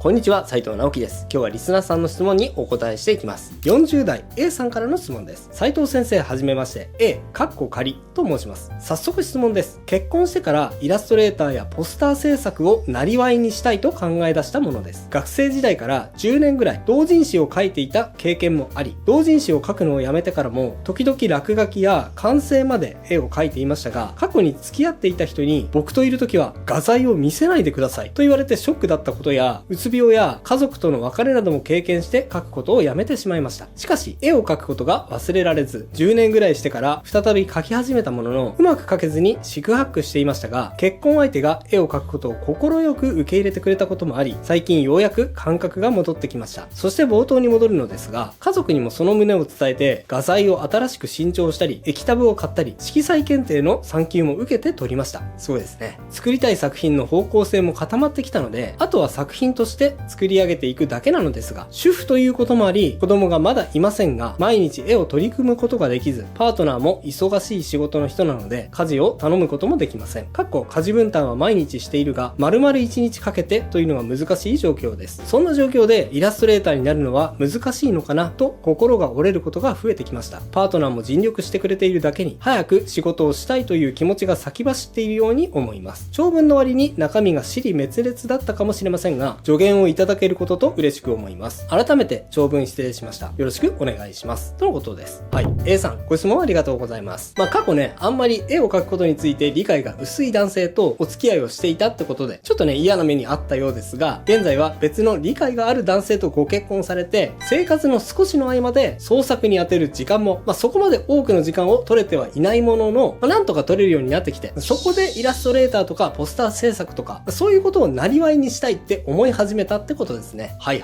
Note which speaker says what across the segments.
Speaker 1: こんにちは、斉藤直樹です。今日はリスナーさんの質問にお答えしていきます。40代 A さんからの質問です。斉藤先生はじめまして、A、仮と申します。早速質問です。結婚してからイラストレーターやポスター制作を生業にしたいと考え出したものです。学生時代から10年ぐらい同人誌を描いていた経験もあり、同人誌を描くのをやめてからも時々落書きや完成まで絵を描いていましたが、過去に付き合っていた人に僕といる時は画材を見せないでくださいと言われてショックだったことや、うつ病や家族との別れなども経験して描くことをやめてしまいました。しかし絵を描くことが忘れられず、10年ぐらいしてから再び描き始めたものの、うまく描けずに四苦八苦していましたが、結婚相手が絵を描くことを快く受け入れてくれたこともあり、最近ようやく感覚が戻ってきました。そして冒頭に戻るのですが、家族にもその旨を伝えて画材を新しく新調したり、液タブを買ったり、色彩検定の3級も受けて取りました。すごいですね。作りたい作品の方向性も固まってきたので、あとは作品として作り上げていくだけなのですが、主婦ということもあり、子供がまだいませんが、毎日絵を取り組むことができず、パートナーも忙しい仕事の人なので、家事を頼むこともできません。家事分担は毎日しているが、丸々1日かけてというのは難しい状況です。そんな状況でイラストレーターになるのは難しいのかなと心が折れることが増えてきました。パートナーも尽力してくれているだけに、早く仕事をしたいという気持ちが先走っているように思います。長文の割に中身が支離滅裂だったかもしれませんが、助言をいただけることと嬉しく思います。改めて長文失礼しました。よろしくお願いします。とのことです。はい。A さん、ご質問ありがとうございます。過去ね、あんまり絵を描くことについて理解が薄い男性とお付き合いをしていたってことで、ちょっとね、嫌な目にあったようですが、現在は別の理解がある男性とご結婚されて、生活の少しの合間で創作に当てる時間も、そこまで多くの時間を取れてはいないものの、なんとか取れるようになってきて、そこでイラストレーターとかポスター制作とか、そういうことを生業にしたいって思い始めたってことですね。はい。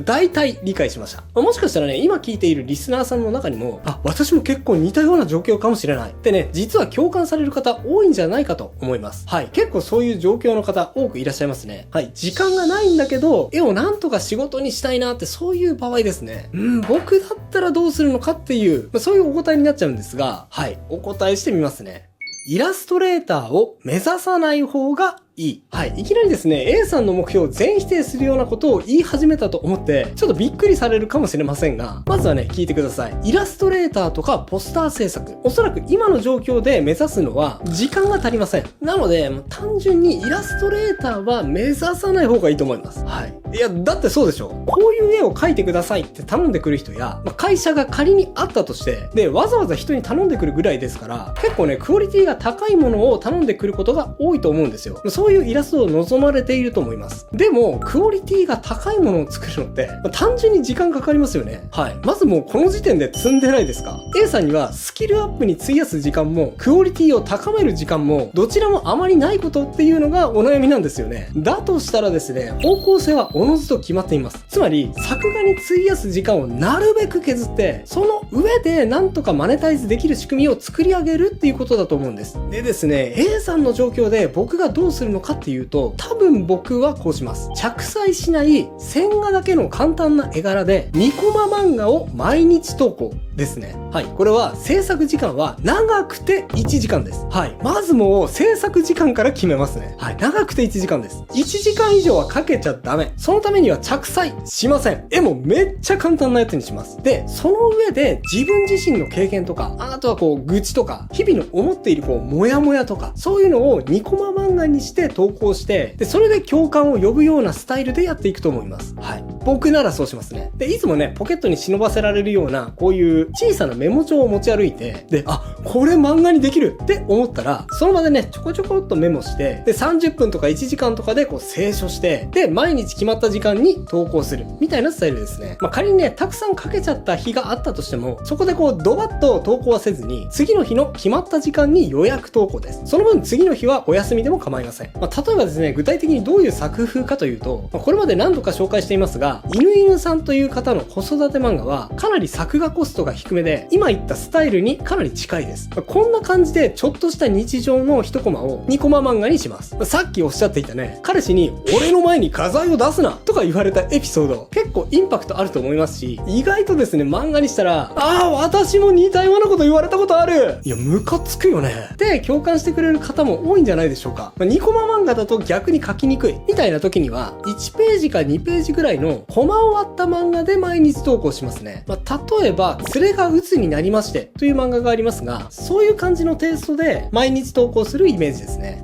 Speaker 1: 大体理解しました。もしかしたらね、今聞いているリスナーさんの中にも、私も結構似たような状況かもしれないってね、実は共感される方多いんじゃないかと思います。はい。結構そういう状況の方多くいらっしゃいますね。はい。時間がないんだけど、絵をなんとか仕事にしたいなって、そういう場合ですね。僕だったらどうするのかっていう、そういうお答えになっちゃうんですが、はい。お答えしてみますね。イラストレーターを目指さない方がいい。はい。いきなりですね、A さんの目標を全否定するようなことを言い始めたと思って、ちょっとびっくりされるかもしれませんが、まずはね、聞いてください。イラストレーターとかポスター制作。おそらく今の状況で目指すのは、時間が足りません。なので、単純にイラストレーターは目指さない方がいいと思います。はい。いや、だってそうでしょ。こういう絵を描いてくださいって頼んでくる人や、会社が仮にあったとして、で、わざわざ人に頼んでくるぐらいですから、結構ね、クオリティが高いものを頼んでくることが多いと思うんですよ。そういうイラストを望まれていると思います。でも、クオリティが高いものを作るのって、単純に時間かかりますよね。はい。まずもうこの時点で積んでないですか？ A さんにはスキルアップに費やす時間も、クオリティを高める時間も、どちらもあまりないことっていうのがお悩みなんですよね。だとしたらですね、方向性はおのずと決まっています。つまり、作画に費やす時間をなるべく削って、その上でなんとかマネタイズできる仕組みを作り上げるっていうことだと思うんです。でですね、A さんの状況で僕がどうするのかっていうと、多分僕はこうします。着彩しない線画だけの簡単な絵柄で2コマ漫画を毎日投稿ですね。はい。これは制作時間は長くて1時間です。はい。まずもう制作時間から決めますね。はい。長くて1時間です。1時間以上はかけちゃダメ。そのためには着彩しません。絵もめっちゃ簡単なやつにします。で、その上で自分自身の経験とか、あとは愚痴とか、日々の思っているモヤモヤとか、そういうのを2コマ漫画にして投稿して、で、それで共感を呼ぶようなスタイルでやっていくと思います。はい。僕ならそうしますね。で、いつもね、ポケットに忍ばせられるような、こういう小さなメモ帳を持ち歩いて、で、これ漫画にできるって思ったら、その場でね、ちょこちょこっとメモして、で、30分とか1時間とかで清書して、で、毎日決まった時間に投稿する。みたいなスタイルですね。仮にね、たくさんかけちゃった日があったとしても、そこでドバッと投稿はせずに、次の日の決まった時間に予約投稿です。その分次の日はお休みでも構いません。例えばですね、具体的にどういう作風かというと、これまで何度か紹介していますが、犬さんという方の子育て漫画は、かなり作画コストが低めで、今言ったスタイルにかなり近いです。こんな感じで、ちょっとした日常の一コマを2コマ漫画にします。さっきおっしゃっていたね、彼氏に、俺の前に画材を出すなとか言われたエピソード、結構インパクトあると思いますし、意外とですね、漫画にしたら、私も似たようなこと言われたことある。いや、ムカつくよね。で、共感してくれる方も多いんじゃないでしょうか。2コママ漫画だと逆に描きにくいみたいな時には、1ページか2ページぐらいのコマを割った漫画で毎日投稿しますね。例えば、連れが鬱になりましてという漫画がありますが、そういう感じのテイストで毎日投稿するイメージですね。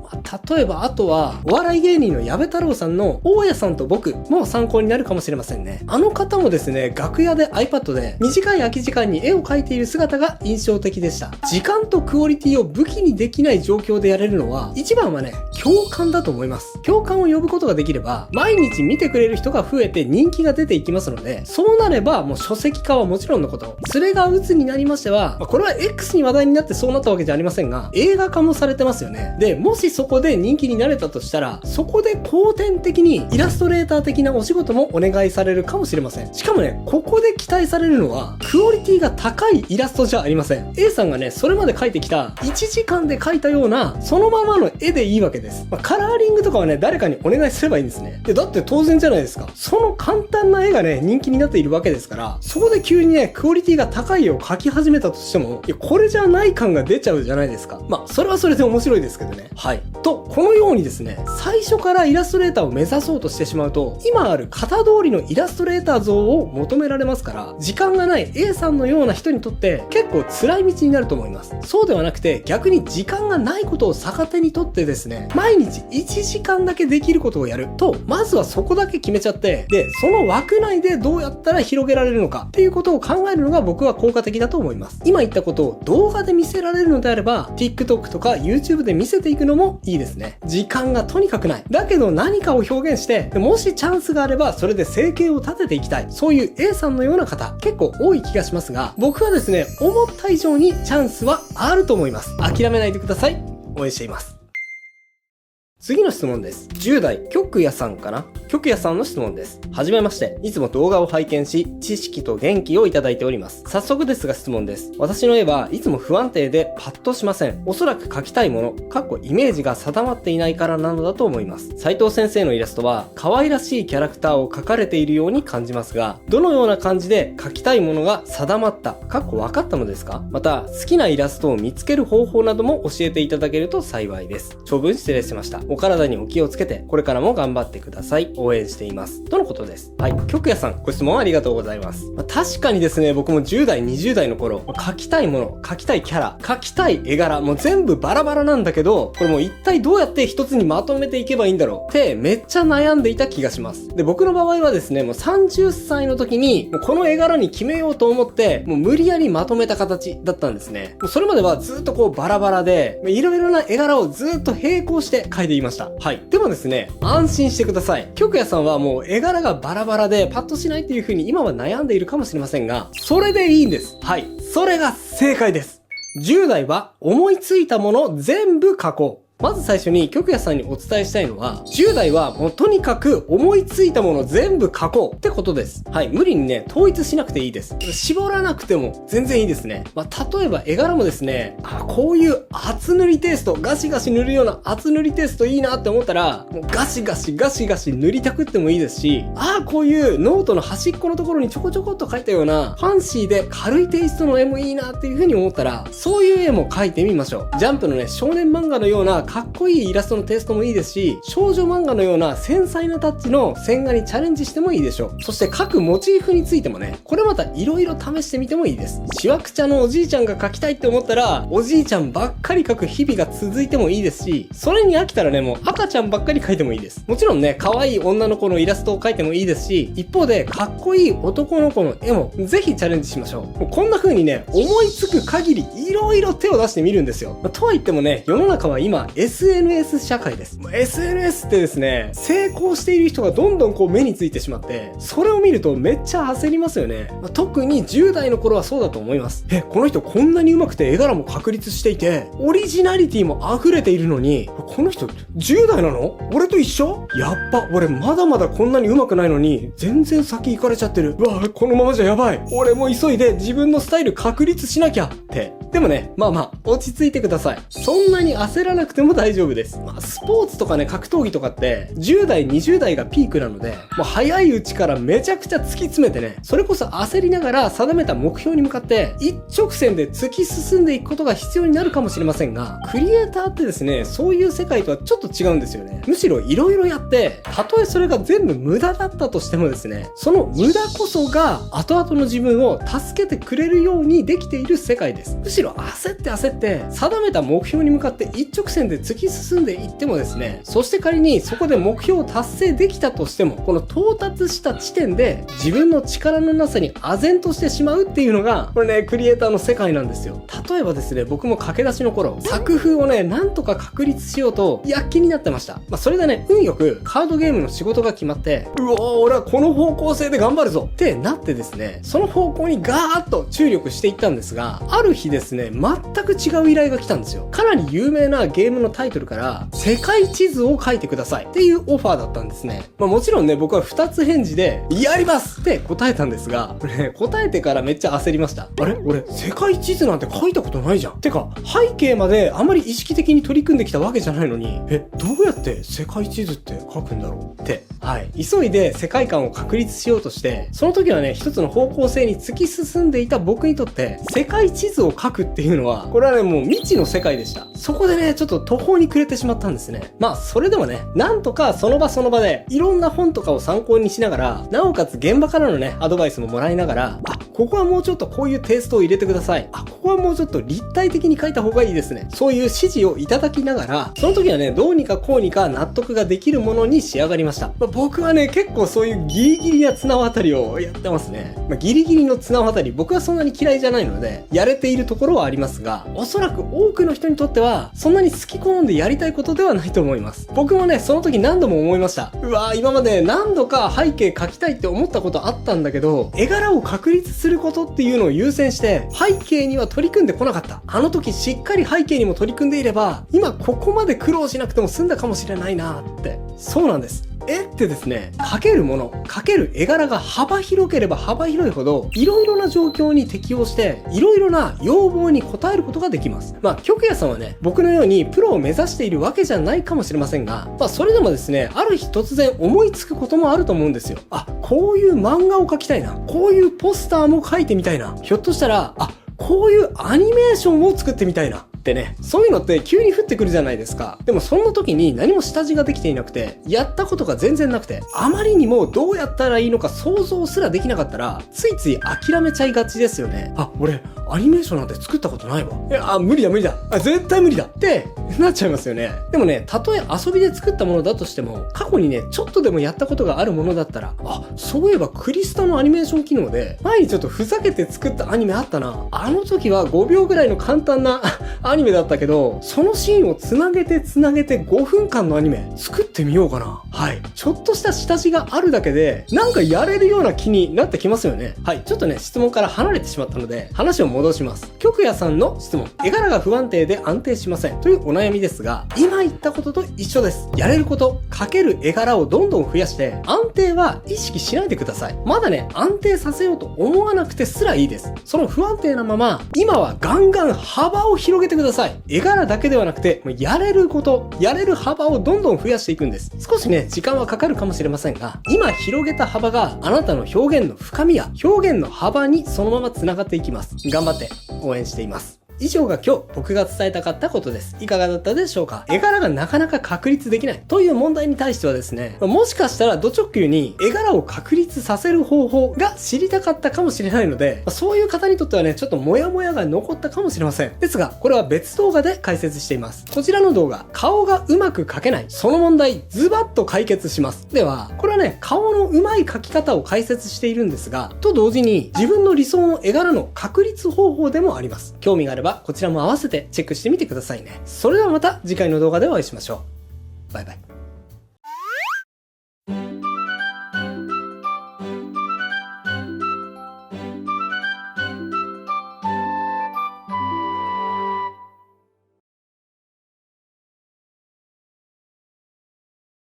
Speaker 1: 例えば、あとは、お笑い芸人の矢部太郎さんの大家さんと僕も参考になるかもしれませんね。あの方もですね、楽屋で iPad で短い空き時間に絵を描いている姿が印象的でした。時間とクオリティを武器にできない状況でやれるのは、一番はね、共感だと思います。共感を呼ぶことができれば、毎日見てくれる人が増えて人気が出ていきますので、そうなればもう書籍化はもちろんのこと、連れが鬱になりましては、これは X に話題になってそうなったわけじゃありませんが、映画化もされてますよね。で、もしそこで人気になれたとしたら、そこで後天的にイラストレーター的なお仕事もお願いされるかもしれません。しかもね、ここで期待されるのは、クオリティが高いイラストじゃありません。A さんがね、それまで描いてきた1時間で描いたような、そのままの絵でいいわけです。カラーリングとかはね、誰かにお願いすればいいんですね。で、だって当然じゃないですか。その簡単な絵がね、人気になっているわけですから、そこで急にね、クオリティが高い絵を描き始めたとしても、いや、これじゃない感が出ちゃうじゃないですか。それはそれで面白いですけどね。はい。と、このようにですね、最初からイラストレーターを目指そうとしてしまうと、今ある型通りのイラストレーター像を求められますから、時間がない A さんのような人にとって結構辛い道になると思います。そうではなくて、逆に時間がないことを逆手にとってですね、毎日1時間だけできることをやると、まずはそこだけ決めちゃって、で、その枠内でどうやったら広げられるのかっていうことを考えるのが僕は効果的だと思います。今言ったことを動画で見せられるのであれば、TikTok とか YouTube で見せていくのもいいですね。時間がとにかくない。だけど何かを表現して、もしチャンスがあればそれで生計を立てていきたい。そういう A さんのような方、結構多い気がしますが、僕はですね、思った以上にチャンスはあると思います。諦めないでください。応援しています。次の質問です。10代、極也さんかな？極也さんの質問です。はじめまして。いつも動画を拝見し、知識と元気をいただいております。早速ですが質問です。私の絵はいつも不安定でパッとしません。おそらく描きたいもの、イメージが定まっていないからなのだと思います。斉藤先生のイラストは可愛らしいキャラクターを描かれているように感じますが、どのような感じで描きたいものが定まった、分かったのですか？また、好きなイラストを見つける方法なども教えていただけると幸いです。長文失礼しました。お体にお気をつけて、これからも頑張ってください。応援しています。とのことです。はい。極也さん、ご質問ありがとうございます。確かにですね、僕も10代、20代の頃、描きたいもの、描きたいキャラ、描きたい絵柄、もう全部バラバラなんだけど、これもう一体どうやって一つにまとめていけばいいんだろうってめっちゃ悩んでいた気がします。で、僕の場合はですね、もう30歳の時に、もうこの絵柄に決めようと思って、もう無理やりまとめた形だったんですね。もうそれまではずっとこうバラバラで、いろいろな絵柄をずっと並行して描いていました。はい。でもですね、安心してください。極也さんはもう絵柄がバラバラでパッとしないっていう風に今は悩んでいるかもしれませんが、それでいいんです。はい。それが正解です。10代は思いついたもの全部描こう。まず最初に極也さんにお伝えしたいのは、10代はもうとにかく思いついたもの全部描こうってことです。はい。無理にね、統一しなくていいです。絞らなくても全然いいですね。例えば絵柄もですね、こういう厚塗りテイスト、ガシガシ塗るような厚塗りテイストいいなって思ったら、もうガシガシ塗りたくってもいいですし、こういうノートの端っこのところにちょこちょこっと描いたような、ファンシーで軽いテイストの絵もいいなっていう風に思ったら、そういう絵も描いてみましょう。ジャンプのね、少年漫画のようなかっこいいイラストのテイストもいいですし、少女漫画のような繊細なタッチの線画にチャレンジしてもいいでしょう。そして描くモチーフについてもね、これまた色々試してみてもいいです。しわくちゃのおじいちゃんが描きたいって思ったら、おじいちゃんばっかり描く日々が続いてもいいですし、それに飽きたらね、もう赤ちゃんばっかり描いてもいいです。もちろんね、可愛い女の子のイラストを描いてもいいですし、一方でかっこいい男の子の絵もぜひチャレンジしましょう。もうこんな風にね、思いつく限り色々手を出してみるんですよ。とは言ってもね、世の中は今 SNS 社会です。SNS ってですね、成功している人がどんどんこう目についてしまって、それを見るとめっちゃ焦りますよね。特に10代の頃はそうだと思います。この人こんなに上手くて絵柄も確立していて、オリジナリティも溢れているのに、この人10代なの？俺と一緒？やっぱ俺まだまだこんなに上手くないのに、全然先行かれちゃってる。うわ、このままじゃやばい。俺も急いで自分のスタイル確立しなきゃって。でもね、まあ落ち着いてください。そんなに焦らなくても大丈夫です。スポーツとかね、格闘技とかって10代20代がピークなので、もう早いうちからめちゃくちゃ突き詰めてね、それこそ焦りながら定めた目標に向かって一直線で突き進んでいくことが必要になるかもしれませんが、クリエイターってですね、そういう世界とはちょっと違うんですよね。むしろ色々やって、たとえそれが全部無駄だったとしてもですね、その無駄こそが後々の自分を助けてくれるようにできている世界です。むしろ焦って定めた目標に向かって一直線で突き進んでいってもですね、そして仮にそこで目標を達成できたとしても、この到達した地点で自分の力のなさに唖然としてしまうっていうのが、これね、クリエイターの世界なんですよ。例えばですね、僕も駆け出しの頃、作風をね、なんとか確立しようと躍起になってました。それでね、運よくカードゲームの仕事が決まって、うおー、俺はこの方向性で頑張るぞってなってですね、その方向にガーッと注力していったんですが、ある日ですね、全く違う依頼が来たんですよ。かなり有名なゲームのタイトルから、世界地図を書いてくださいっていうオファーだったんですね。もちろんね、僕は2つ返事で、やりますって答えたんですが、これね、答えてからめっちゃ焦りました。あれ俺、世界地図なんて書いたことないじゃん。てか、背景まであまり意識的に取り組んできたわけじゃないのに、どうやって世界地図って書くんだろうって、急いで世界観を確立しようとして、その時はね、一つの方向性に突き進んでいた僕にとって、世界地図を書くっていうのは、これはね、もう未知の世界でした。そこでね、ちょっと途方に暮れてしまったんですね。それでもね、なんとかその場その場で、いろんな本とかを参考にしながら、なおかつ現場からのね、アドバイスももらいながら、ここはもうちょっとこういうテイストを入れてください。ここはもうちょっと立体的に書いた方がいいですね。そういう指示をいただきながら、その時はね、どうにかこうにか納得ができるものに仕上がりました。僕はね、結構そういうギリギリな綱渡りをやってますね。ギリギリの綱渡り、僕はそんなに嫌いじゃないので、やれているところはありますが、おそらく多くの人にとっては、そんなに好き好んでやりたいことではないと思います。僕もね、その時何度も思いました。今まで何度か背景描きたいって思ったことあったんだけど、絵柄を確立することっていうのを優先して、背景には取り組んでこなかった。あの時しっかり背景にも取り組んでいれば、今ここまで苦労しなくても済んだかもしれないなって。そうなんです。絵ってですね、描けるもの、描ける絵柄が幅広ければ幅広いほど、いろいろな状況に適応して、いろいろな要望に応えることができます。極也さんはね、僕のようにプロを目指しているわけじゃないかもしれませんが、それでもですね、ある日突然思いつくこともあると思うんですよ。こういう漫画を描きたいな。こういうポスターも描いてみたいな。ひょっとしたら、こういうアニメーションを作ってみたいな。ってね、そういうのって急に降ってくるじゃないですか。でもそんな時に何も下地ができていなくて、やったことが全然なくて、あまりにもどうやったらいいのか想像すらできなかったら、ついつい諦めちゃいがちですよね。俺、アニメーションなんて作ったことないわ。無理だ。絶対無理だってなっちゃいますよね。でもね、たとえ遊びで作ったものだとしても、過去にね、ちょっとでもやったことがあるものだったら、そういえばクリスタのアニメーション機能で、前にちょっとふざけて作ったアニメあったな。あの時は5秒ぐらいの簡単なアニメだったけど、そのシーンをつなげて5分間のアニメ作ってみようかな。ちょっとした下地があるだけで、なんかやれるような気になってきますよね。ちょっとね、質問から離れてしまったので、話を戻します。極也さんの質問。絵柄が不安定で安定しません。というお悩みですが、今言ったことと一緒です。やれること、描ける絵柄をどんどん増やして、安定は意識しないでください。まだね、安定させようと思わなくてすらいいです。その不安定なまま、今はガンガン幅を広げてください。絵柄だけではなくて、やれること、やれる幅をどんどん増やしていくんです。少しね、時間はかかるかもしれませんが、今広げた幅があなたの表現の深みや表現の幅にそのまま繋がっていきます。頑張って応援しています。以上が今日僕が伝えたかったことです。いかがだったでしょうか？絵柄がなかなか確立できないという問題に対してはですね、もしかしたらド直球に絵柄を確立させる方法が知りたかったかもしれないので、そういう方にとってはね、ちょっとモヤモヤが残ったかもしれません。ですが、これは別動画で解説しています。こちらの動画、顔がうまく描けない。その問題、ズバッと解決します。では、これはね、顔のうまい描き方を解説しているんですが、と同時に自分の理想の絵柄の確立方法でもあります。興味があればこちらも合わせてチェックしてみてくださいね。それではまた次回の動画でお会いしましょう。バイバイ。